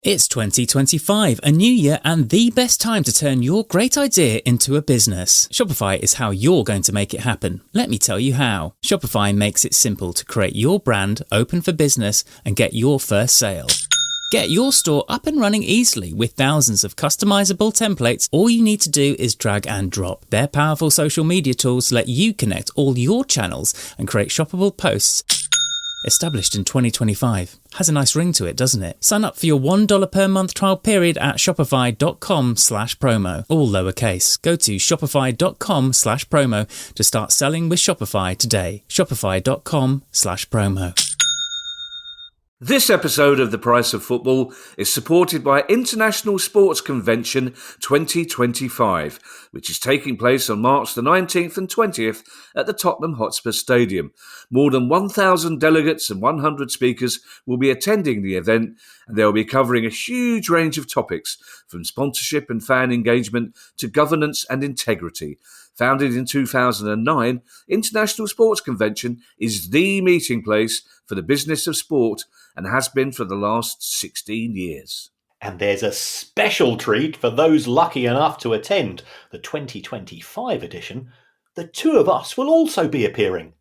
It's 2025, a new year and the best time to turn your great idea into a business. Shopify is how you're going to make it happen. Let me tell you how. Shopify makes it simple to create your brand, open for business, and get your first sale. Get your store up and running easily with thousands of customizable templates. All you need to do is drag and drop. Their powerful social media tools let you connect all your channels and create shoppable posts. Established in 2025. Has a nice ring to it, doesn't it? Sign up for your $1 per month trial period at shopify.com/promo. All lowercase. Go to shopify.com/promo to start selling with Shopify today. Shopify.com/promo. This episode of The Price of Football is supported by International Sports Convention 2025, which is taking place on March the 19th and 20th at the Tottenham Hotspur Stadium. More than 1,000 delegates and 100 speakers will be attending the event, and they will be covering a huge range of topics, from sponsorship and fan engagement to governance and integrity. Founded in 2009, International Sports Convention is the meeting place for the business of sport and has been for the last 16 years. And there's a special treat for those lucky enough to attend the 2025 edition. The two of us will also be appearing.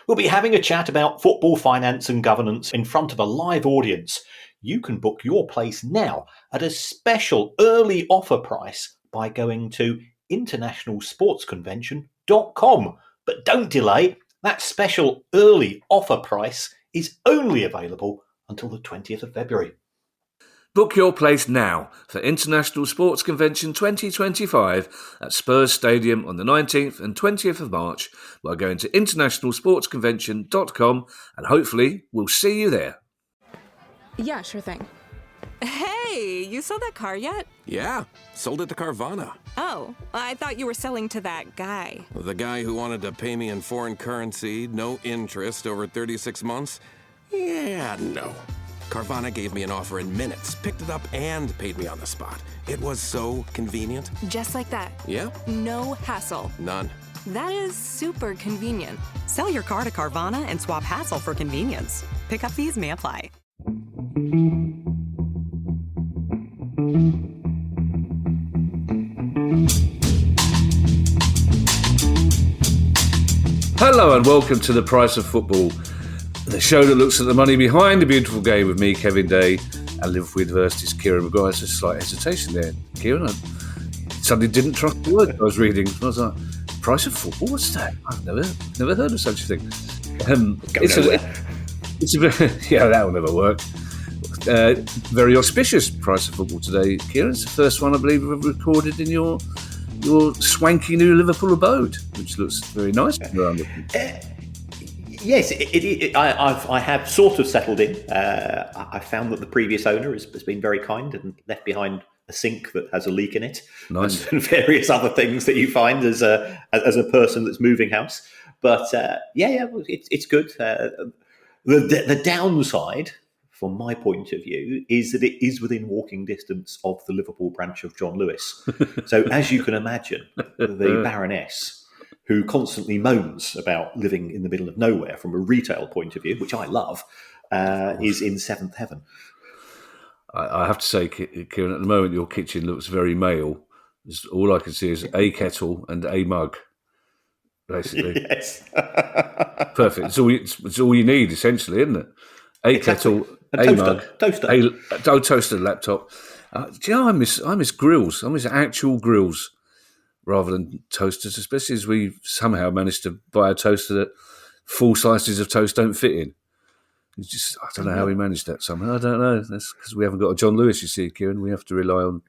We'll be having a chat about football finance and governance in front of a live audience. You can book your place now at a special early offer price by going to internationalsportsconvention.com. But don't delay, that special early offer price is only available until the 20th of February. Book your place now for International Sports Convention 2025 at Spurs Stadium on the 19th and 20th of March by going to internationalsportsconvention.com, and hopefully we'll see you there. Yeah, sure thing. Hey, you sold that car yet? Yeah, sold it to Carvana. Oh, I thought you were selling to that guy. The guy who wanted to pay me in foreign currency, no interest, over 36 months? Yeah, no. Carvana gave me an offer in minutes, picked it up, and paid me on the spot. It was so convenient. Just like that. Yeah. No hassle. None. That is super convenient. Sell your car to Carvana and swap hassle for convenience. Pickup fees may apply. Hello and welcome to The Price of Football, the show that looks at the money behind the beautiful game with me, Kevin Day, and Liverpool University's Kieran Maguire. There's a slight hesitation there, Kieran. I suddenly didn't trust the word I was reading. I was like, Price of Football? What's that? I've never heard of such a thing. Yeah, that'll never work. Very auspicious Price of Football today, Kieran. It's the first one I believe we've recorded in your swanky new Liverpool abode, which looks very nice. Yes, I have sort of settled in. I found that the previous owner has been very kind and left behind a sink that has a leak in it, nice, and various other things that you find as a person that's moving house. But it's good. The downside, from my point of view, is that it is within walking distance of the Liverpool branch of John Lewis. So, as you can imagine, the Baroness, who constantly moans about living in the middle of nowhere from a retail point of view, which I love, is in seventh heaven. I have to say, Kieran, at the moment your kitchen looks very male. All I can see is a kettle and a mug, basically. Yes. Perfect. It's all you need, essentially, isn't it? Exactly. Kettle, a mug, toaster, laptop. Do you know, I miss grills. I miss actual grills rather than toasters, especially as we somehow managed to buy a toaster that full slices of toast don't fit in. It's just, I don't know how we managed that somehow. I don't know. That's because we haven't got a John Lewis, you see, Kieran. We have to rely on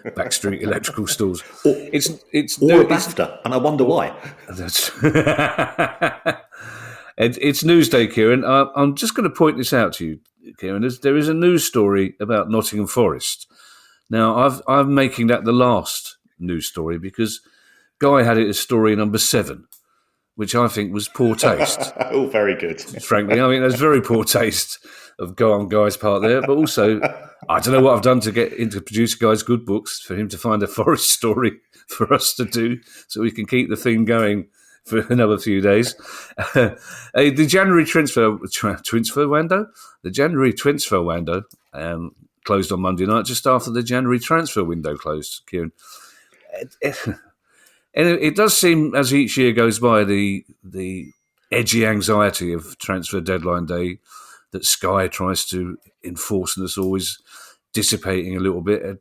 backstreet electrical stores. It's BAFTA, and I wonder why. It's Newsday, Kieran. I'm just going to point this out to you, Kieran. There is a news story about Nottingham Forest. Now, I'm making that the last news story because Guy had it as story number 7, which I think was poor taste. Oh, very good. Frankly, I mean, there's very poor taste of Guy's part there, but also, I don't know what I've done to get into producer Guy's good books for him to find a Forest story for us to do so we can keep the thing going for another few days. The January transfer window closed on Monday night, just after the January transfer window closed, Kieran. And it does seem, as each year goes by, the edgy anxiety of transfer deadline day that Sky tries to enforce on us always dissipating a little bit.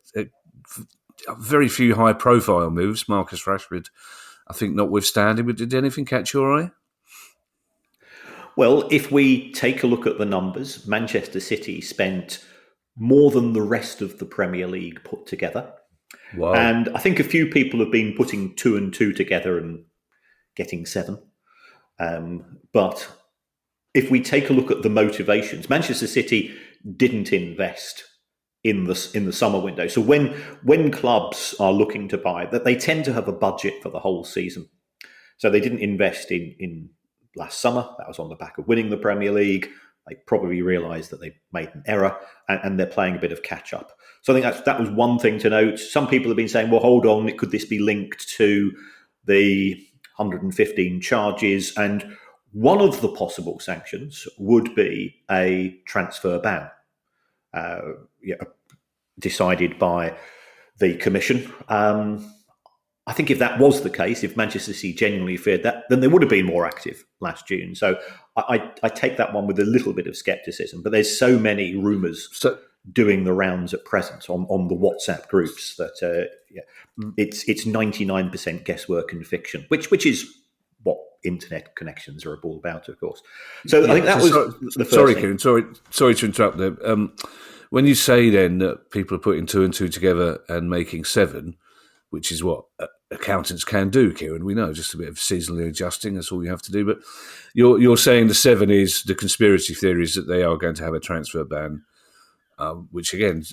Very few high-profile moves. Marcus Rashford, I think, notwithstanding. But did anything catch your eye? Well, if we take a look at the numbers, Manchester City spent more than the rest of the Premier League put together. Wow. And I think a few people have been putting 2 and 2 together and getting 7. But if we take a look at the motivations, Manchester City didn't invest in the summer window. So when clubs are looking to buy, that they tend to have a budget for the whole season. So they didn't invest in last summer. That was on the back of winning the Premier League. They probably realised that they made an error and they're playing a bit of catch up. So I think that was one thing to note. Some people have been saying, well, hold on, could this be linked to the 115 charges? And one of the possible sanctions would be a transfer ban decided by the Commission. I think if that was the case, if Manchester City genuinely feared that, then they would have been more active last June. So I take that one with a little bit of scepticism. But there's so many rumours doing the rounds at present on the WhatsApp groups that it's 99% guesswork and fiction, which is what internet connections are all about, of course. So I think that was the first thing. Kieran, sorry to interrupt there. When you say then that people are putting 2 and 2 together and making 7, which is what accountants can do, Kieran, we know, just a bit of seasonally adjusting, that's all you have to do. But you're saying the 7 is the conspiracy theories that they are going to have a transfer ban, which again,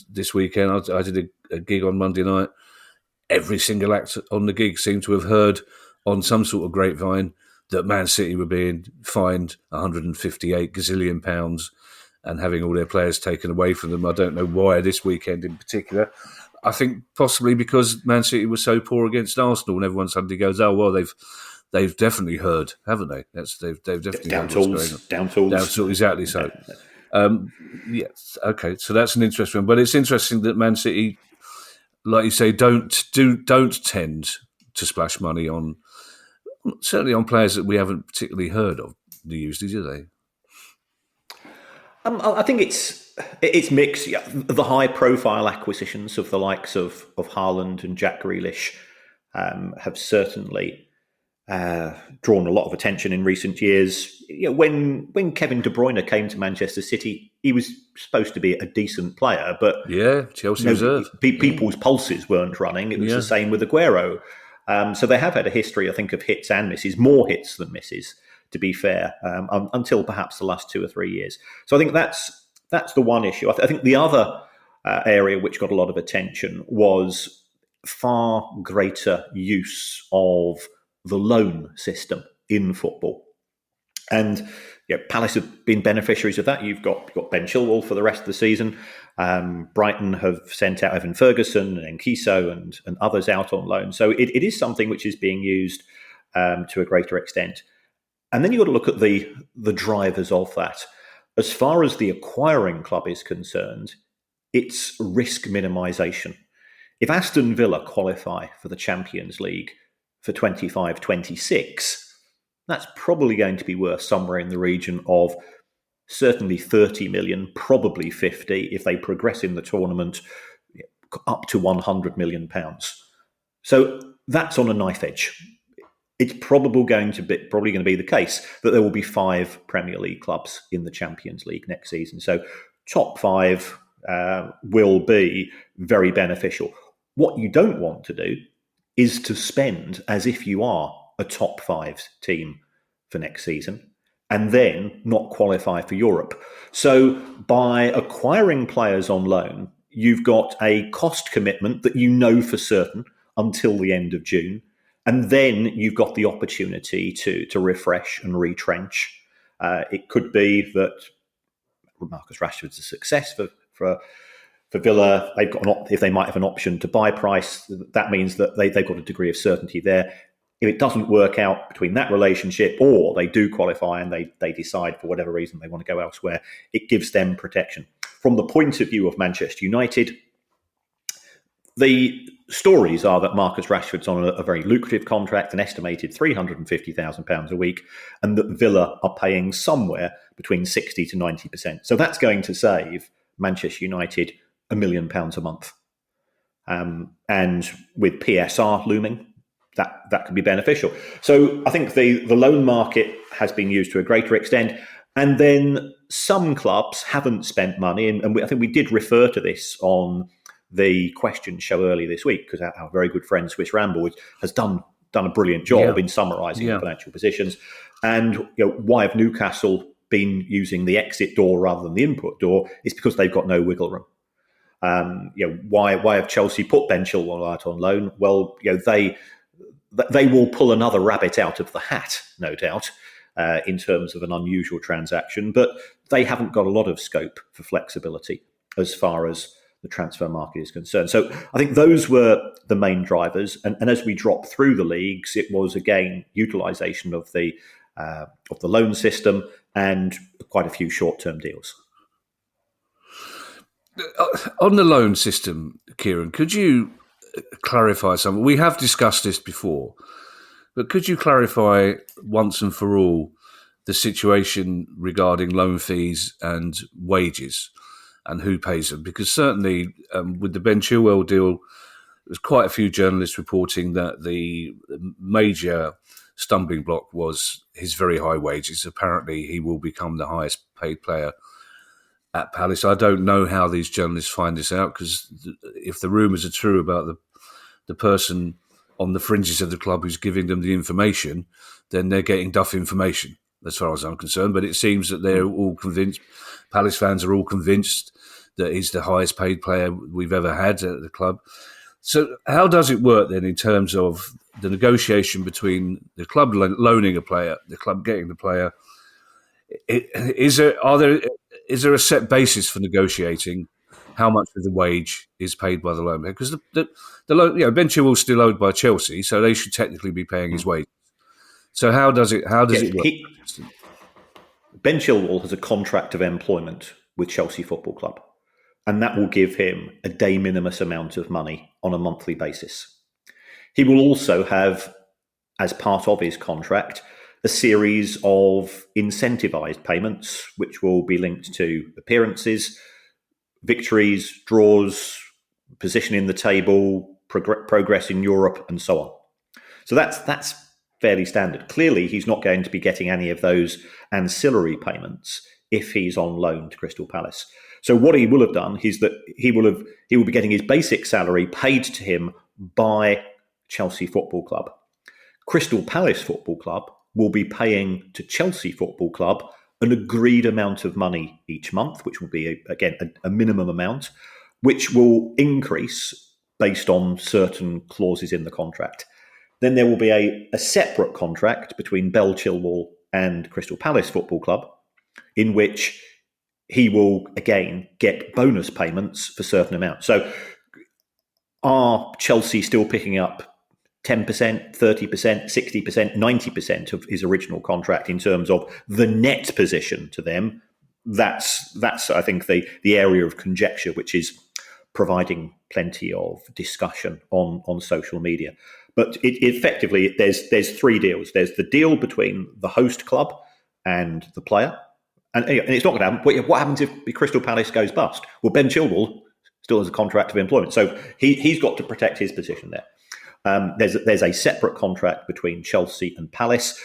this weekend I did a gig on Monday night. Every single act on the gig seemed to have heard on some sort of grapevine that Man City were being fined 158 gazillion pounds and having all their players taken away from them. I don't know why this weekend in particular. I think possibly because Man City was so poor against Arsenal, and everyone suddenly goes, "Oh well, they've definitely heard, haven't they? They've definitely down heard what's going on." Down tools, exactly so. Yes, okay, so that's an interesting one. But it's interesting that Man City, like you say, don't tend to splash money on, certainly on players that we haven't particularly heard of usually, do they? I think it's mixed. Yeah. The high-profile acquisitions of the likes of Haaland and Jack Grealish have certainly drawn a lot of attention in recent years. You know, when Kevin De Bruyne came to Manchester City, he was supposed to be a decent player, but Chelsea reserve. People's pulses weren't running. It was the same with Aguero. So they have had a history, I think, of hits and misses, more hits than misses, to be fair, until perhaps the last 2 or 3 years. So I think that's the one issue. I think the other area which got a lot of attention was far greater use of the loan system in football. And Palace have been beneficiaries of that. You've got Ben Chilwell for the rest of the season. Brighton have sent out Evan Ferguson and Enkiso and others out on loan. So it is something which is being used to a greater extent. And then you've got to look at the drivers of that. As far as the acquiring club is concerned, it's risk minimisation. If Aston Villa qualify for the Champions League for 25-26, that's probably going to be worth somewhere in the region of certainly 30 million, probably 50 if they progress in the tournament, up to 100 million pounds. So that's on a knife edge. It's probably going to be the case that there will be 5 Premier League clubs in the Champions League next season. So top 5 will be very beneficial. What you don't want to do is to spend as if you are a top 5 team for next season and then not qualify for Europe. So by acquiring players on loan, you've got a cost commitment that you know for certain until the end of June. And then you've got the opportunity to refresh and retrench. It could be that Marcus Rashford's a success for Villa. They've got if they might have an option to buy price, that means that they've got a degree of certainty there. If it doesn't work out between that relationship, or they do qualify and they decide for whatever reason they want to go elsewhere, it gives them protection. From the point of view of Manchester United, the stories are that Marcus Rashford's on a very lucrative contract, an estimated £350,000 a week, and that Villa are paying somewhere between 60 to 90%. So that's going to save Manchester United £1 million a month. And with PSR looming, that could be beneficial. So I think the loan market has been used to a greater extent. And then some clubs haven't spent money. And I think we did refer to this on the question show earlier this week, because our very good friend Swiss Ramble has done a brilliant job in summarising the financial positions. And why have Newcastle been using the exit door rather than the input door? It's because they've got no wiggle room. Why have Chelsea put Ben Chilwell out on loan? Well, they will pull another rabbit out of the hat, no doubt, in terms of an unusual transaction, but they haven't got a lot of scope for flexibility as far as the transfer market is concerned. So I think those were the main drivers. And as we drop through the leagues, it was, again, utilisation of the loan system and quite a few short-term deals. On the loan system, Kieran, could you clarify something? We have discussed this before, but could you clarify once and for all the situation regarding loan fees and wages and who pays them? Because certainly with the Ben Chilwell deal, there's quite a few journalists reporting that the major stumbling block was his very high wages. Apparently, he will become the highest paid player at Palace. I don't know how these journalists find this out, because if the rumours are true about the person on the fringes of the club who's giving them the information, then they're getting duff information, as far as I'm concerned. But it seems that they're all convinced, Palace fans are all convinced that he's the highest paid player we've ever had at the club. So how does it work then in terms of the negotiation between the club loaning a player, the club getting the player? Is there a set basis for negotiating how much of the wage is paid by the loan? Because the loan, Ben Chilwell's still owed by Chelsea, so they should technically be paying his wages. So how does it work? Ben Chilwell has a contract of employment with Chelsea Football Club, and that will give him a de minimis amount of money on a monthly basis. He will also have, as part of his contract, a series of incentivized payments, which will be linked to appearances, victories, draws, position in the table, progress in Europe, and so on. So that's fairly standard. Clearly, he's not going to be getting any of those ancillary payments if he's on loan to Crystal Palace. So what he will have done is that he will be getting his basic salary paid to him by Chelsea Football Club. Crystal Palace Football Club will be paying to Chelsea Football Club an agreed amount of money each month, which will be, again, a minimum amount, which will increase based on certain clauses in the contract. Then there will be a separate contract between Bell Chilwell and Crystal Palace Football Club, in which he will, again, get bonus payments for certain amounts. So are Chelsea still picking up 10%, 30%, 60%, 90% of his original contract in terms of the net position to them? That's I think, the area of conjecture, which is providing plenty of discussion on social media. But effectively, there's three deals. There's the deal between the host club and the player. And it's not going to happen. What happens if Crystal Palace goes bust? Well, Ben Chilwell still has a contract of employment. So he's got to protect his position there. There's a separate contract between Chelsea and Palace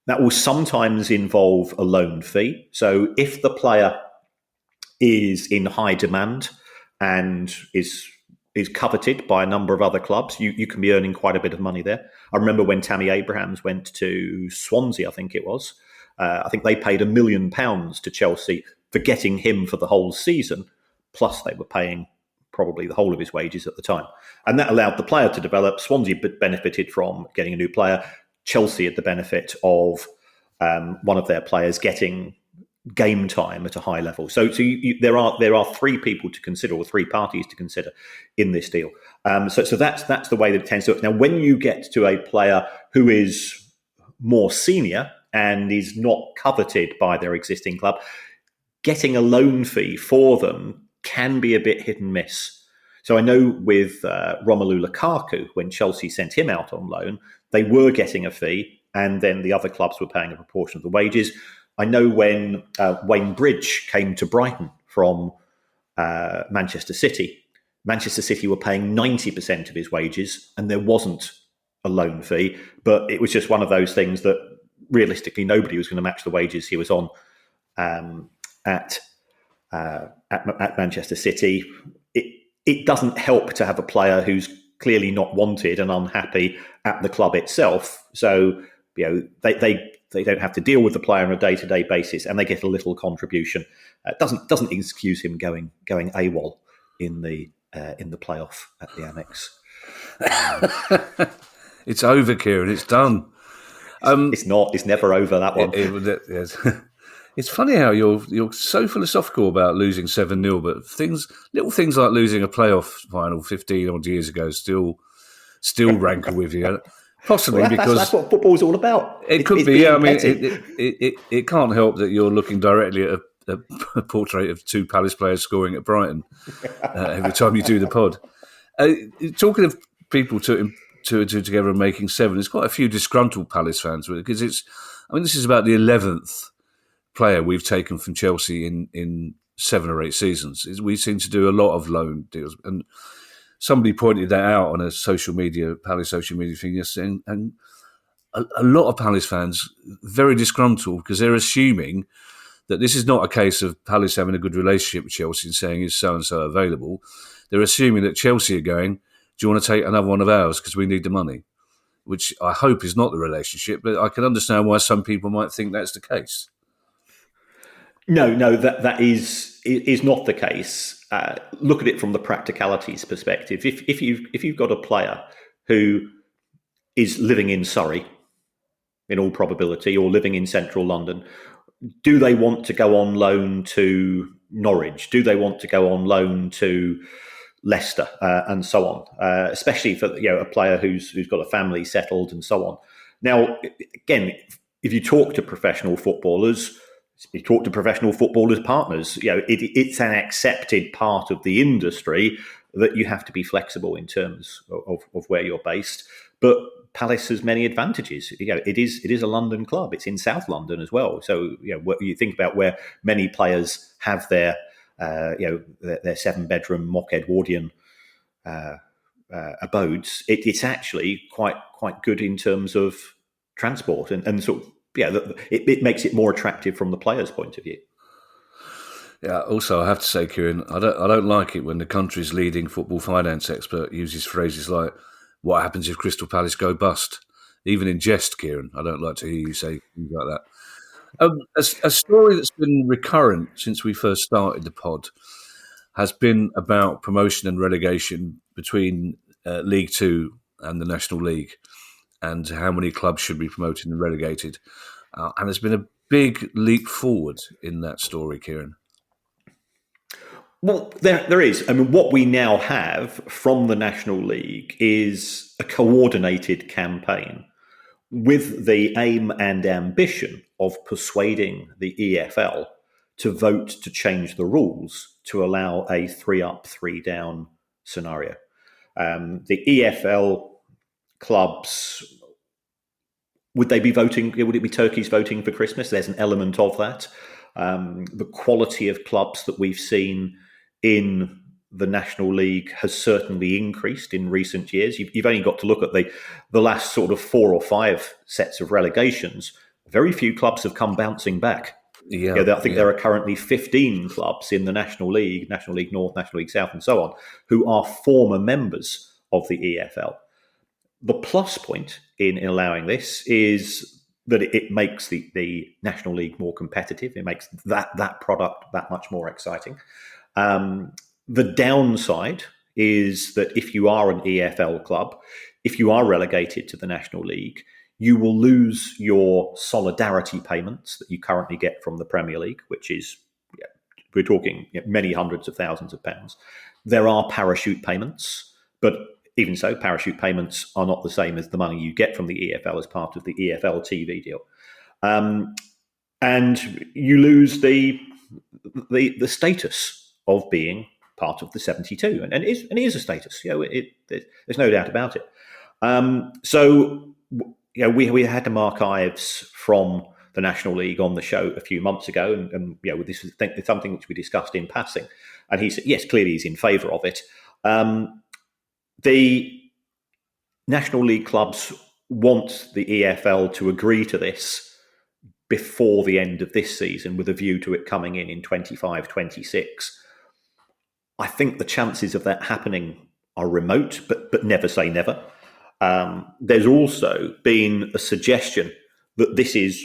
that will sometimes involve a loan fee. So if the player is in high demand and is coveted by a number of other clubs, you can be earning quite a bit of money there. I remember when Tammy Abrahams went to Swansea, I think it was. I think they paid £1 million to Chelsea for getting him for the whole season, plus they were paying probably the whole of his wages at the time. And that allowed the player to develop. Swansea benefited from getting a new player. Chelsea had the benefit of one of their players getting game time at a high level. So there are three people to consider, or three parties to consider in this deal. So that's the way that it tends to work. Now, when you get to a player who is more senior and is not coveted by their existing club, getting a loan fee for them can be a bit hit and miss. So I know with Romelu Lukaku, when Chelsea sent him out on loan, they were getting a fee, and then the other clubs were paying a proportion of the wages. I know when Wayne Bridge came to Brighton from Manchester City were paying 90% of his wages, and there wasn't a loan fee, but it was just one of those things that realistically nobody was going to match the wages he was on at Manchester City. It doesn't help to have a player who's clearly not wanted and unhappy at the club itself. So they don't have to deal with the player on a day-to-day basis, and they get a little contribution. It doesn't excuse him going AWOL in the playoff at the Annex. It's over, Kieran. It's done. It's not. It's never over, that one. Yes. It's funny how you're so philosophical about losing 7-0, but little things like losing a playoff final 15 odd years ago still rankle with you. Possibly because that's what football's all about. It could be. Yeah, I mean, it can't help that you're looking directly at a portrait of two Palace players scoring at Brighton every time you do the pod. Talking of people together and making 7, there's quite a few disgruntled Palace fans with it, because this is about the 11th player we've taken from Chelsea in 7 or 8 seasons. We seem to do a lot of loan deals, and somebody pointed that out on a Palace social media thing yesterday, and a lot of Palace fans very disgruntled because they're assuming that this is not a case of Palace having a good relationship with Chelsea and saying, is so-and-so available? They're assuming that Chelsea are going, do you want to take another one of ours because we need the money? Which I hope is not the relationship, but I can understand why some people might think that's the case. No, that is not the case. Look at it from the practicalities perspective. If you've got a player who is living in Surrey, in all probability, or living in central London, do they want to go on loan to Norwich? Do they want to go on loan to Leicester and so on? Especially for a player who's got a family settled and so on. Now, again, if you talk to professional footballers, partners, it's an accepted part of the industry that you have to be flexible in terms of where you're based. But Palace has many advantages. It is a London club. It's in South London as well. So what you think about where many players have their 7-bedroom mock Edwardian abodes. It's actually quite good in terms of transport and sort of. It makes it more attractive from the player's point of view. Yeah. Also, I have to say, Kieran, I don't like it when the country's leading football finance expert uses phrases like, "What happens if Crystal Palace go bust?" Even in jest, Kieran, I don't like to hear you say things like that. A story that's been recurrent since we first started the pod has been about promotion and relegation between League Two and the National League, and how many clubs should be promoted and relegated. And there's been a big leap forward in that story, Kieran. Well, there is. I mean, what we now have from the National League is a coordinated campaign with the aim and ambition of persuading the EFL to vote to change the rules to allow a 3-up, 3-down scenario. The EFL clubs, would they be voting? Would it be turkeys voting for Christmas? There's an element of that. The quality of clubs that we've seen in the National League has certainly increased in recent years. You've only got to look at the last sort of 4 or 5 sets of relegations. Very few clubs have come bouncing back. I think there are currently 15 clubs in the National League North, National League South, and so on, who are former members of the EFL. The plus point in allowing this is that it makes the National League more competitive. It makes that product that much more exciting. The downside is that if you are an EFL club, if you are relegated to the National League, you will lose your solidarity payments that you currently get from the Premier League, which is, we're talking many hundreds of thousands of pounds. There are parachute payments, but even so, parachute payments are not the same as the money you get from the EFL as part of the EFL TV deal. And you lose the status of being part of the 72, and it is a status. There's no doubt about it. So we had some archives from the National League on the show a few months ago, and this is something which we discussed in passing. And he said, yes, clearly he's in favour of it. The National League clubs want the EFL to agree to this before the end of this season, with a view to it coming in 25-26. I think the chances of that happening are remote, but never say never. There's also been a suggestion that this is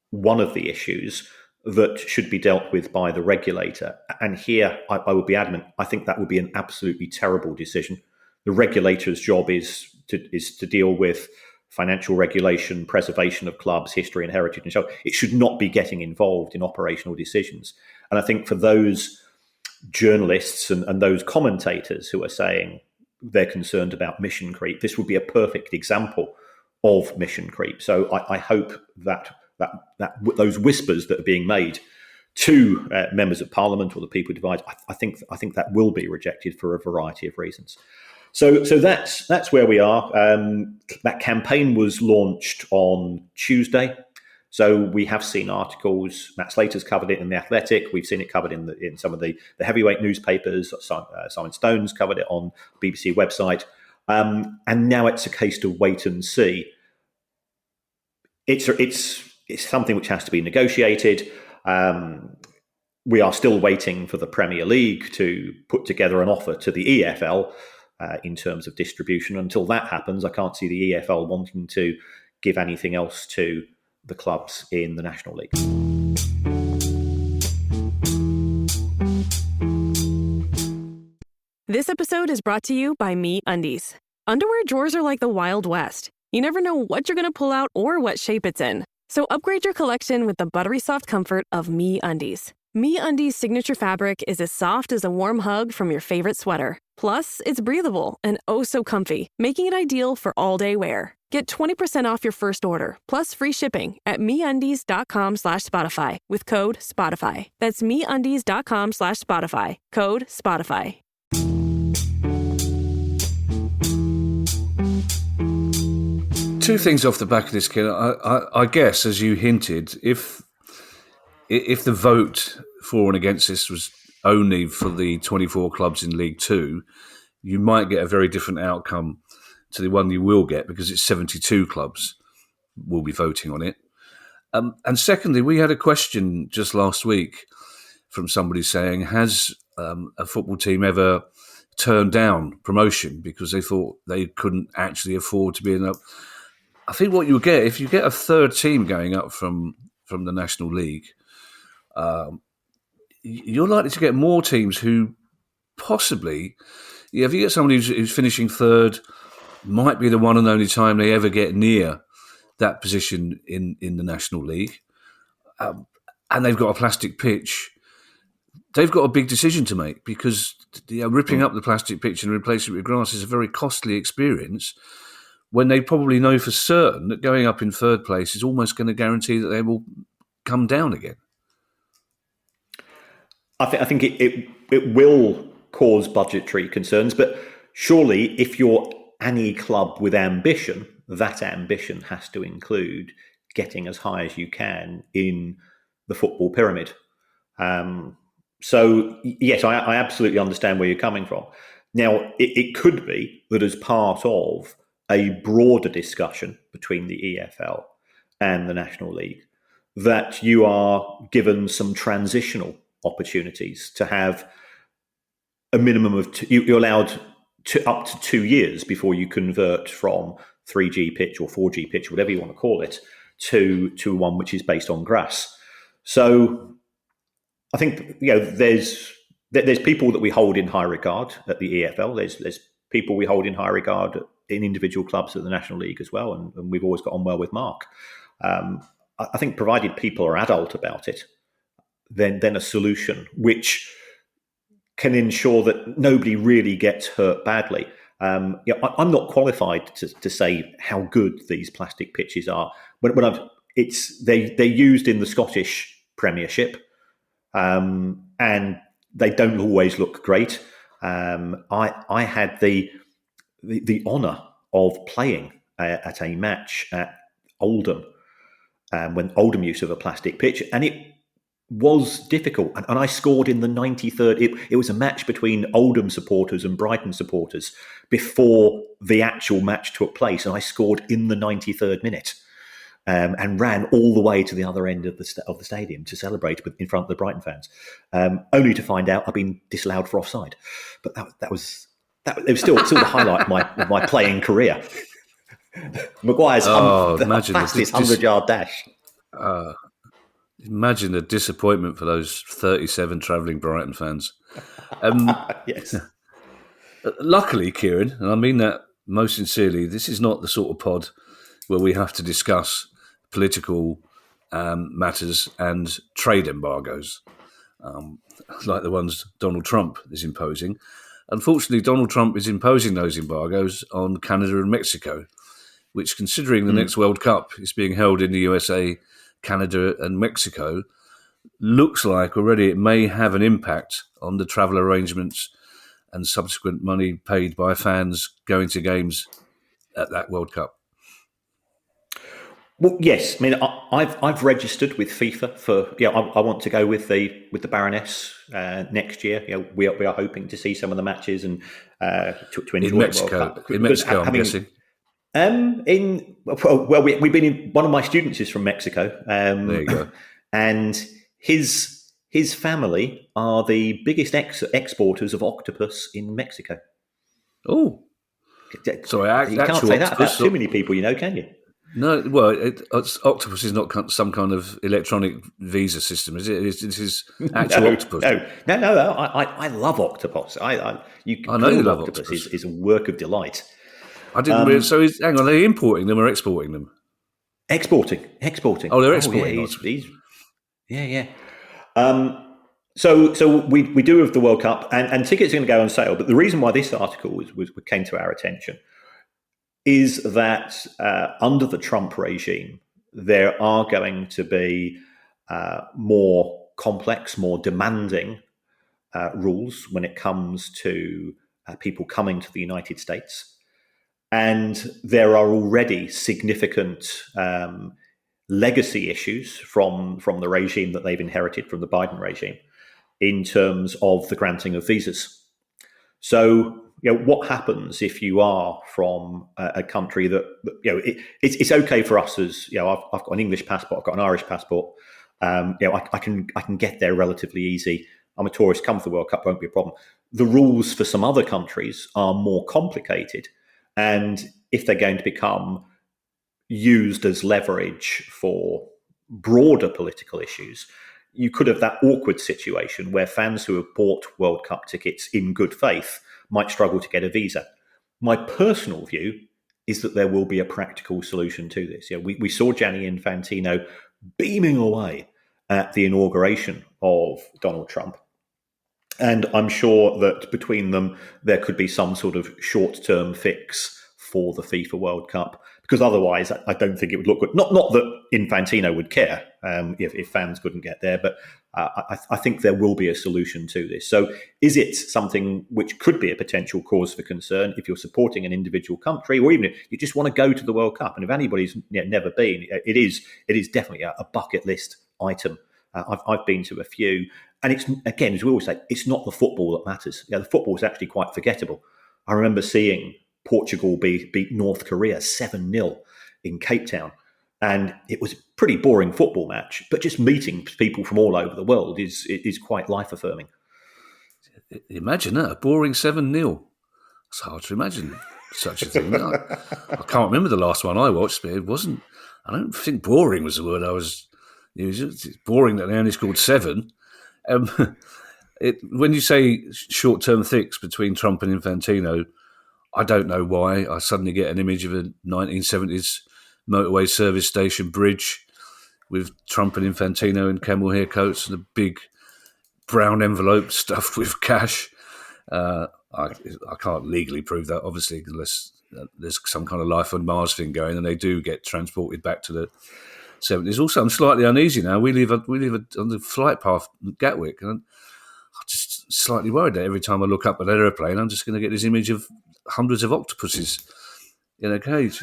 one of the issues that should be dealt with by the regulator. And here I would be adamant, I think that would be an absolutely terrible decision. The regulator's job is to deal with financial regulation, preservation of clubs, history and heritage, and so on. It should not be getting involved in operational decisions. And I think for those journalists and those commentators who are saying they're concerned about mission creep, this would be a perfect example of mission creep. So I hope that those whispers that are being made to members of Parliament or the people who divide, I think that will be rejected for a variety of reasons. So that's where we are. That campaign was launched on Tuesday. So we have seen articles. Matt Slater's covered it in The Athletic. We've seen it covered in some of the heavyweight newspapers. Simon Stone's covered it on the BBC website. And now it's a case to wait and see. It's something which has to be negotiated. We are still waiting for the Premier League to put together an offer to the EFL in terms of distribution. Until that happens, I can't see the EFL wanting to give anything else to the clubs in the National League. This episode is brought to you by MeUndies. Underwear drawers are like the Wild West. You never know what you're going to pull out or what shape it's in. So upgrade your collection with the buttery soft comfort of MeUndies. MeUndies' signature fabric is as soft as a warm hug from your favorite sweater. Plus, it's breathable and oh so comfy, making it ideal for all-day wear. Get 20% off your first order, plus free shipping at MeUndies.com/Spotify with code Spotify. That's MeUndies.com/Spotify, code Spotify. Two things off the back of this, Kieran. I guess, as you hinted, if the vote for and against this was only for the 24 clubs in League Two, you might get a very different outcome to the one you will get, because it's 72 clubs will be voting on it. And secondly, we had a question just last week from somebody saying, has a football team ever turned down promotion because they thought they couldn't actually afford to be in a... I think what you'll get, if you get a third team going up from the National League, you're likely to get more teams who possibly, if you get somebody who's finishing third, might be the one and only time they ever get near that position in the National League, and they've got a plastic pitch, they've got a big decision to make, because ripping up the plastic pitch and replacing it with grass is a very costly experience, when they probably know for certain that going up in third place is almost going to guarantee that they will come down again. I think it will cause budgetary concerns, but surely if you're any club with ambition, that ambition has to include getting as high as you can in the football pyramid. So, yes, I absolutely understand where you're coming from. Now, it could be that as part of a broader discussion between the EFL and the National League, that you are given some transitional opportunities to have a minimum of you're allowed to up to 2 years before you convert from 3G pitch or 4G pitch, whatever you want to call it, to one which is based on grass. So I think there's people that we hold in high regard at the EFL. There's people we hold in high regard in individual clubs at the National League as well, and we've always got on well with Mark. I think provided people are adult about it, then a solution which can ensure that nobody really gets hurt badly. I'm not qualified to say how good these plastic pitches are. They're used in the Scottish Premiership, and they don't always look great. I had the honour of playing at a match at Oldham when Oldham used to have a plastic pitch, and it was difficult. And I scored in the 93rd. It was a match between Oldham supporters and Brighton supporters before the actual match took place, and I scored in the 93rd minute. And ran all the way to the other end of the stadium to celebrate in front of the Brighton fans, only to find out I'd been disallowed for offside. But it was still the highlight of my playing career. Maguire's fastest 100-yard dash. Imagine the disappointment for those 37 travelling Brighton fans. Yes. Luckily, Kieran, and I mean that most sincerely, this is not the sort of pod where we have to discuss political matters and trade embargoes, like the ones Donald Trump is imposing. Unfortunately, Donald Trump is imposing those embargoes on Canada and Mexico, which, considering the next World Cup is being held in the USA, Canada and Mexico, looks like already it may have an impact on the travel arrangements and subsequent money paid by fans going to games at that World Cup. Well, yes. I mean, I've registered with FIFA for. I want to go with the Baroness next year. We are hoping to see some of the matches and to enjoy in Mexico. The World Cup. In Mexico, I'm guessing. We've been in. One of my students is from Mexico. There you go. And his family are the biggest exporters of octopus in Mexico. Oh, sorry, you can't say that about too many people, can you? No, well, octopus is not some kind of electronic visa system, is it? It is actual octopus. No. I love octopus. I know you love octopus. Is a work of delight. I didn't really. So, hang on, are they importing them or exporting them? Exporting. Oh, they're exporting. Yeah. So we do have the World Cup, and tickets are going to go on sale. But the reason why this article came to our attention is that under the Trump regime, there are going to be more complex, more demanding rules when it comes to people coming to the United States. And there are already significant legacy issues from the regime that they've inherited from the Biden regime in terms of the granting of visas. So, what happens if you are from a country that it's okay for us as I've got an English passport, I've got an Irish passport. I can get there relatively easy. I'm a tourist, come for the World Cup, won't be a problem. The rules for some other countries are more complicated, and if they're going to become used as leverage for broader political issues, you could have that awkward situation where fans who have bought World Cup tickets in good faith might struggle to get a visa. My personal view is that there will be a practical solution to this. We saw Gianni Infantino beaming away at the inauguration of Donald Trump. And I'm sure that between them, there could be some sort of short-term fix for the FIFA World Cup, because otherwise I don't think it would look good. Not that Infantino would care if fans couldn't get there, but I think there will be a solution to this. So is it something which could be a potential cause for concern if you're supporting an individual country, or even if you just want to go to the World Cup? And if anybody's never been, it is definitely a bucket list item. I've been to a few, and it's, again, as we always say, it's not the football that matters. The football is actually quite forgettable. I remember seeing Portugal beat North Korea 7-0 in Cape Town. And it was a pretty boring football match, but just meeting people from all over the world is quite life-affirming. Imagine that, a boring 7-0. It's hard to imagine such a thing. I can't remember the last one I watched, but it wasn't, I don't think boring was the word I was using. It's boring that they only scored 7. When you say short-term fix between Trump and Infantino, I don't know why. I suddenly get an image of a 1970s motorway service station bridge with Trump and Infantino in camel hair coats and a big brown envelope stuffed with cash. I can't legally prove that, obviously, unless there's some kind of life on Mars thing going, and they do get transported back to the 70s. Also, I'm slightly uneasy now. We live on the flight path Gatwick, and I'm just slightly worried that every time I look up at an aeroplane, I'm just going to get this image of hundreds of octopuses in a cage.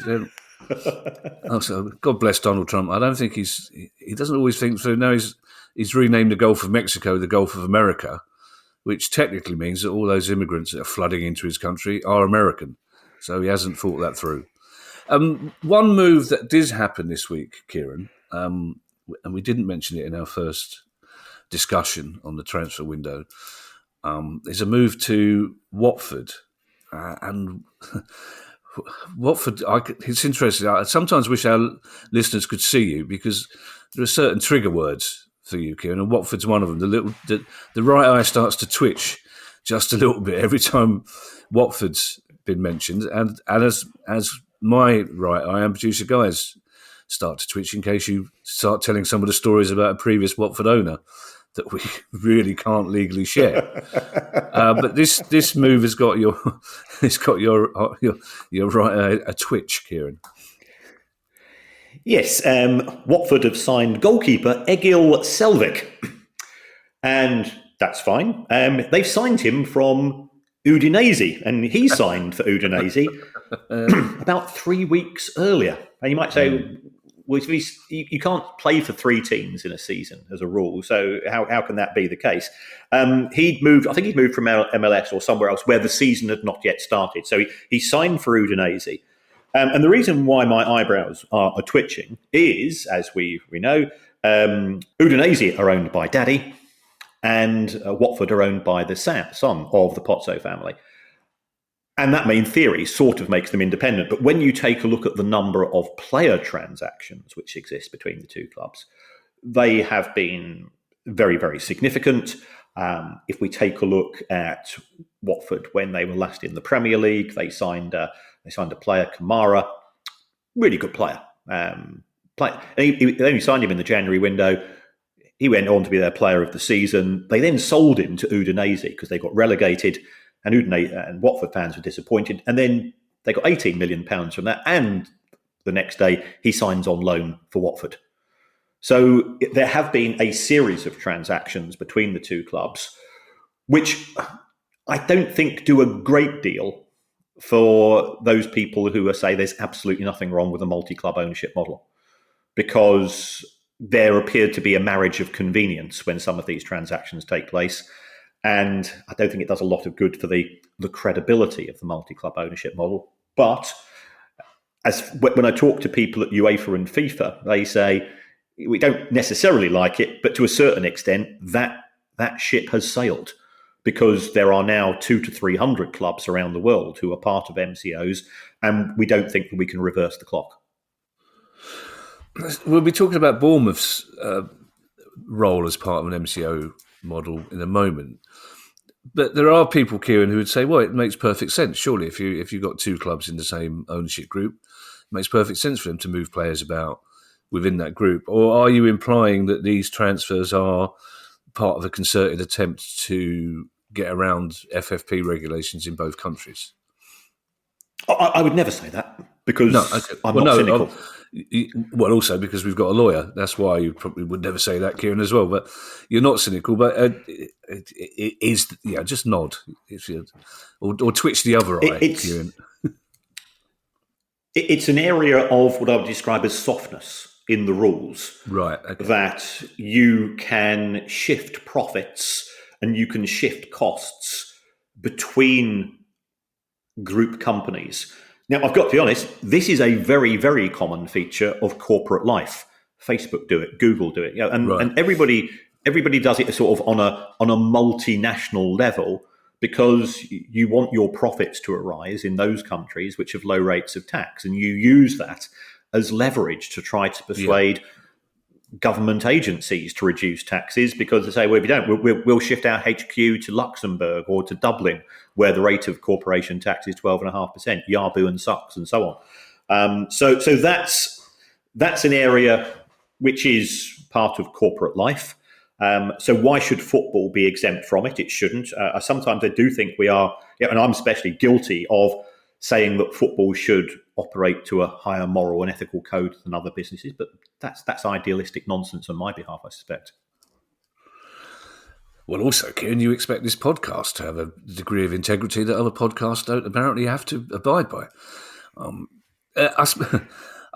Also, God bless Donald Trump. I don't think he doesn't always think through. Now he's renamed the Gulf of Mexico the Gulf of America, which technically means that all those immigrants that are flooding into his country are American. So he hasn't thought that through. One move that did happen this week, Kieran, and we didn't mention it in our first discussion on the transfer window, is a move to Watford. And Watford, it's interesting. I sometimes wish our listeners could see you, because there are certain trigger words for you, Kieran, and Watford's one of them. The right eye starts to twitch just a little bit every time Watford's been mentioned, and as my right eye and producer guys start to twitch in case you start telling some of the stories about a previous Watford owner that we really can't legally share. But this move has got your right eye a twitch, Kieran. Yes, Watford have signed goalkeeper Egil Selvik, and that's fine. They've signed him from Udinese, and he signed for Udinese about 3 weeks earlier. And you might say, well, you can't play for three teams in a season as a rule, so how can that be the case? He'd moved from MLS or somewhere else where the season had not yet started. So he signed for Udinese. And the reason why my eyebrows are twitching is, as we know, Udinese are owned by Daddy, and Watford are owned by the son of the Pozzo family. And that, in theory, sort of makes them independent. But when you take a look at the number of player transactions which exist between the two clubs, they have been very, very significant. If we take a look at Watford when they were last in the Premier League, they signed a player, Kamara, really good player. They only signed him in the January window. He went on to be their player of the season. They then sold him to Udinese because they got relegated, and Udinese and Watford fans were disappointed. And then they got £18 million from that. And the next day, he signs on loan for Watford. So there have been a series of transactions between the two clubs, which I don't think do a great deal for those people who say there's absolutely nothing wrong with a multi-club ownership model, because there appeared to be a marriage of convenience when some of these transactions take place. And I don't think it does a lot of good for the credibility of the multi-club ownership model. But when I talk to people at UEFA and FIFA, they say, we don't necessarily like it, but to a certain extent, that ship has sailed, because there are now 200 to 300 clubs around the world who are part of MCOs, and we don't think that we can reverse the clock. We'll be talking about Bournemouth's role as part of an MCO model in a moment. But there are people, Kieran, who would say, well, it makes perfect sense. Surely if you've got two clubs in the same ownership group, it makes perfect sense for them to move players about within that group. Or are you implying that these transfers are part of a concerted attempt to get around FFP regulations in both countries? I would never say that, because I'm not cynical. Well, also because we've got a lawyer. That's why you probably would never say that, Kieran, as well. But you're not cynical. But it is, just nod. Or twitch the other eye, Kieran. It's an area of what I would describe as softness in the rules. Right. Okay. That you can shift profits and you can shift costs between group companies. Now, I've got to be honest, this is a very, very common feature of corporate life. Facebook do it, Google do it, and everybody does it sort of on a multinational level, because you want your profits to arise in those countries which have low rates of tax, and you use that as leverage to try to persuade government agencies to reduce taxes, because they say, well, if you don't, we'll shift our HQ to Luxembourg or to Dublin where the rate of corporation tax is 12.5%, Yahoo and Sucks and so on. So that's an area which is part of corporate life. So why should football be exempt from it? It shouldn't. Sometimes I do think we are, and I'm especially guilty of saying that football should operate to a higher moral and ethical code than other businesses, but that's idealistic nonsense on my behalf, I suspect. Well, also, Kieran, you expect this podcast to have a degree of integrity that other podcasts don't apparently have to abide by.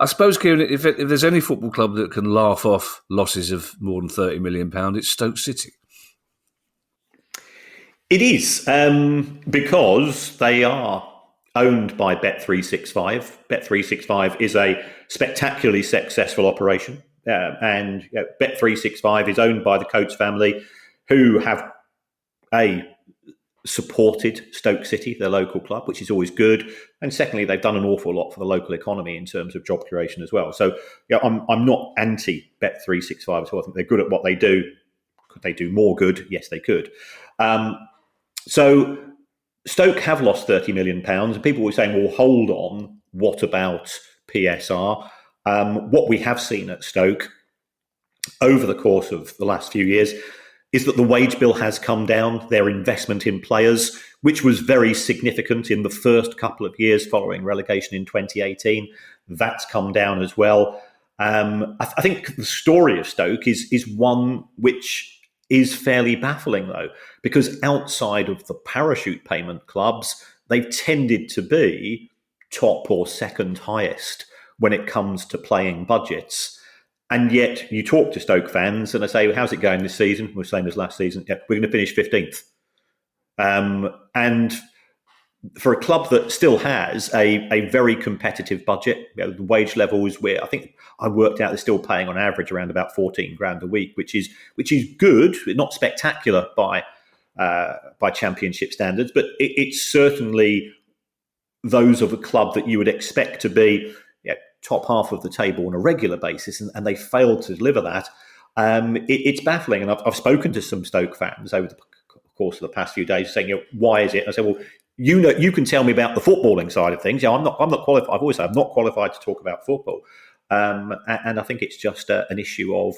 I suppose, Kieran, if there's any football club that can laugh off losses of more than £30 million, it's Stoke City. It is, because they are owned by Bet365. Bet365 is a spectacularly successful operation, and Bet365 is owned by the Coates family, who have supported Stoke City, their local club, which is always good. And secondly, they've done an awful lot for the local economy in terms of job creation as well. So I'm not anti Bet365 at all. I think they're good at what they do. Could they do more good? Yes, they could. So Stoke have lost £30 million, and people were saying, well, hold on, what about PSR? What we have seen at Stoke over the course of the last few years is that the wage bill has come down. Their investment in players, which was very significant in the first couple of years following relegation in 2018, that's come down as well. I think the story of Stoke is one which is fairly baffling, though, because outside of the parachute payment clubs, they've tended to be top or second highest when it comes to playing budgets. And yet you talk to Stoke fans and they say, well, how's it going this season? We're the same as last season. Yeah, we're going to finish 15th. And for a club that still has a very competitive budget, the wage levels where I think I worked out they're still paying on average around about 14 grand a week, which is good, not spectacular by championship standards, but it's certainly those of a club that you would expect to be top half of the table on a regular basis, and they failed to deliver that. It's baffling, and I've spoken to some Stoke fans over the course of the past few days saying, why is it? And I said, well, you can tell me about the footballing side of things. I'm not qualified. I've always said I'm not qualified to talk about football, and I think it's just an issue of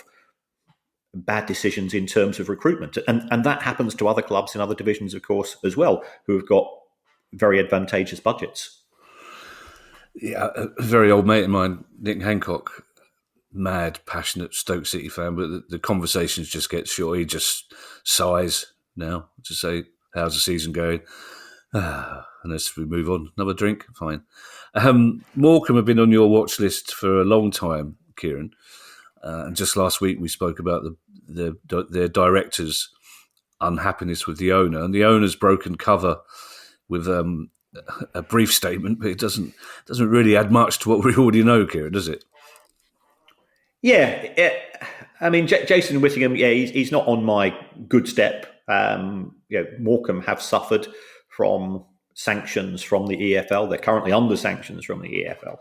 bad decisions in terms of recruitment, and that happens to other clubs in other divisions, of course, as well, who have got very advantageous budgets. Yeah, a very old mate of mine, Nick Hancock, mad, passionate Stoke City fan, but the conversations just get short. He just sighs now to say, how's the season going? Unless we move on. Another drink? Fine. Morecambe have been on your watch list for a long time, Kieran. And just last week we spoke about their director's unhappiness with the owner. And the owner's broken cover with a brief statement, but it doesn't really add much to what we already know, Kieran, does it? Yeah. I mean, Jason Whittingham, he's not on my good step. Morecambe have suffered from sanctions from the EFL. They're currently under sanctions from the EFL.